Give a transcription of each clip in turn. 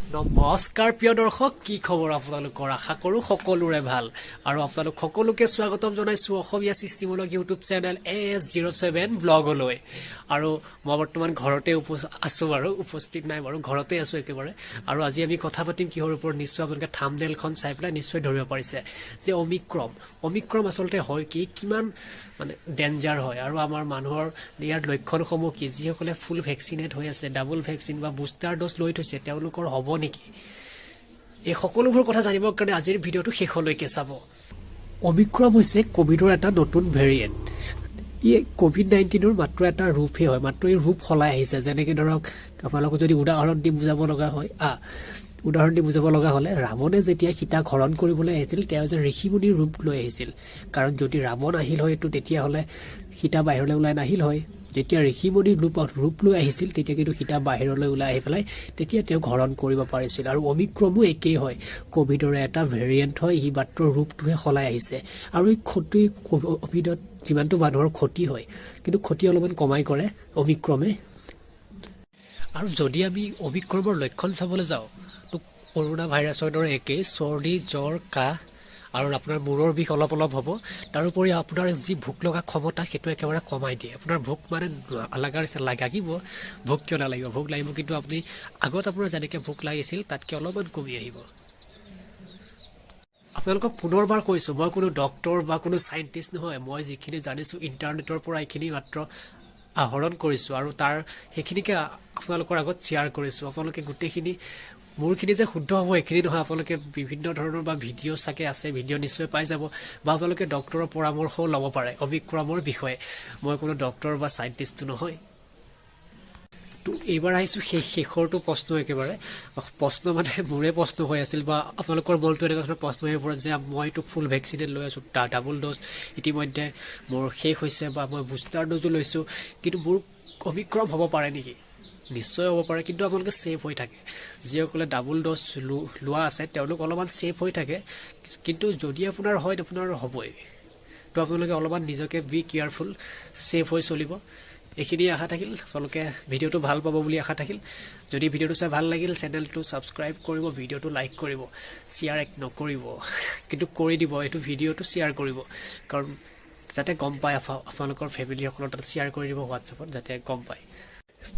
নমস্কাৰ প্ৰিয় দৰ্শক কি খবৰ আপোনালোকৰ আশা কৰোঁ সকলোৰে ভাল আৰু আপোনালোক সকলোকে স্বাগতম জনাইছো অসমীয়া সৃষ্টিমূলক ইউটিউব চেনেল AS07 Vlogলৈ আৰু মই বৰ্তমান ঘৰতে আছো আৰু উপস্থিত নাই বাৰু ঘৰতে আছো একেবাৰে আৰু আজি আমি কথা পাতিম কিহৰ ওপৰত নিশ্চয় আপোনালোকে থাম্বনেইলখন চাই পেলাই নিশ্চয় ধৰিব পাৰিছে যে অমিক্ৰম আচলতে হয় কি কিমান মানে ডেঞ্জাৰ হয় আৰু আমাৰ মানুহৰ ইয়াৰ লক্ষণসমূহ কি যিসকলে ফুল ভ্যাকচিনেট হৈ আছে ডাবল ভ্যাকচিন বা বুষ্টাৰ ড'জ লৈ থৈছে তেওঁলোকৰ হ'ব নেকি এই সকলোবোৰ কথা জানিবৰ কাৰণে আজিৰ ভিডিঅ'টো শেষলৈকে চাব অমিক্ৰম হৈছে কোভিডৰ এটা নতুন ভেৰিয়েন্ট ই কোভিড-19ৰ মাত্ৰ এটা ৰূপহে হয় মাত্ৰ এই ৰূপ সলাই আহিছে যেনেকৈ ধৰক আপোনালোকক যদি উদাহৰণ দি বুজাব লগা হলে ৰাৱণে যেতিয়া সীতাক হৰণ কৰিবলৈ আহিছিল তেওঁ যে ঋষিমুনিৰ ৰূপ লৈ আহিছিল কাৰণ যদি ৰাৱণ আহিল হয়তো তেতিয়া হলে সীতা বাহিৰলৈ ওলাই নাহিল হয় যেতিয়া ঋষিমুনিৰ ৰূপ লৈ আহিছিল তেতিয়া কিন্তু সীতা বাহিৰলৈ ওলাই আহি পেলাই তেতিয়া তেওঁ হৰণ কৰিব পাৰিছিল আৰু অমিক্ৰমো একেই হয় কোভিডৰ এটা ভেৰিয়েন্ট হয় ই মাত্ৰ ৰূপটোহে সলাই আহিছে আৰু এই ক্ষতি কোভিডত যিমানটো মানুহৰ ক্ষতি হয় কিন্তু ক্ষতি অলপমান কমাই কৰে অমিক্ৰমে আৰু যদি আমি অমিক্ৰমৰ লক্ষণ চাবলৈ যাওঁ তো কৰোনা ভাইৰাছৰ দৰে একেই চৰ্দি জ্বৰ কাহ আৰু আপোনাৰ মূৰৰ বিষ অলপ হ'ব তাৰোপৰি আপোনাৰ যি ভোক লগা ক্ষমতা সেইটো একেবাৰে কমাই দিয়ে আপোনাৰ ভোক মানে লাগিব ভোক কিয় নালাগিব ভোক লাগিব কিন্তু আপুনি আগত আপোনাৰ যেনেকৈ ভোক লাগিছিল তাতকৈ অলপমান কমি আহিব আপোনালোকক পুনৰবাৰ কৈছো মই কোনো ডক্টৰ বা কোনো সাইন্টিষ্ট নহয় মই যিখিনি জানিছো ইন্টাৰনেটৰ পৰা এইখিনি মাত্ৰ আহৰণ কৰিছো আৰু তাৰ সেইখিনিকে আপোনালোকৰ আগত শ্বেয়াৰ কৰিছো আপোনালোকে গোটেইখিনি মোৰখিনি যে শুদ্ধ হ'ব এইখিনি নহয় আপোনালোকে বিভিন্ন ধৰণৰ বা ভিডিঅ' চাগে আছে ভিডিঅ' নিশ্চয় পাই যাব বা আপোনালোকে ডক্টৰৰ পৰামৰ্শও ল'ব পাৰে অমিক্ৰমৰ বিষয়ে মই কোনো ডক্টৰ বা সাইন্টিষ্ট নহয় তো এইবাৰ আহিছো শেষৰটো প্ৰশ্ন একেবাৰে প্ৰশ্ন মানে মোৰে প্ৰশ্ন হৈ আছিল বা আপোনালোকৰ বলটো এনেকুৱা ধৰণৰ প্ৰশ্ন হৈ পৰে যে মইতো ফুল ভ্যাকচিনেট লৈ আছো ডাবল ড'জ ইতিমধ্যে মোৰ শেষ হৈছে বা মই বুষ্টাৰ ড'জো লৈছো কিন্তু মোৰ অমিক্ৰম হ'ব পাৰে নেকি নিশ্চয় হ'ব পাৰে কিন্তু আপোনালোকে সেফ হৈ থাকে যিসকলে ডাবল ড'জ লোৱা আছে তেওঁলোক অলপমান সেফ হৈ থাকে কিন্তু যদি আপোনাৰ হয় আপোনাৰ হ'বই তো আপোনালোকে অলপমান নিজকে বি কেয়াৰফুল সেফ হৈ চলিব এইখিনি আশা থাকিল আপোনালোকে ভিডিঅ'টো ভাল পাব বুলি আশা থাকিল যদি ভিডিঅ'টো চাই ভাল লাগিল চেনেলটো সাবস্ক্ৰাইব কৰিব ভিডিঅ'টো লাইক কৰিব শ্বেয়াৰ নকৰিব কিন্তু কৰি দিব এইটো ভিডিঅ'টো শ্বেয়াৰ কৰিব কাৰণ যাতে গম পায় আপোনালোকৰ ফেমিলিসকলৰ তাত শ্বেয়াৰ কৰি দিব হোৱাটছএপত যাতে গম পায়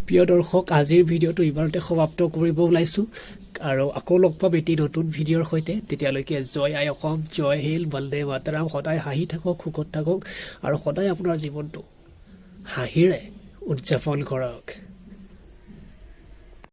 প্ৰিয় দৰ্শক আজিৰ ভিডিঅ'টো ইমানতে সমাপ্ত কৰিব ওলাইছো আৰু আকৌ লগ পাম এটি নতুন ভিডিঅ'ৰ সৈতে তেতিয়ালৈকে জয় আই অসম জয় হিল বন্দে মাতৰম সদায় হাঁহি থাকক সুখত থাকক আৰু সদায় আপোনাৰ জীৱনটো হাঁহিৰে উদযাপন কৰক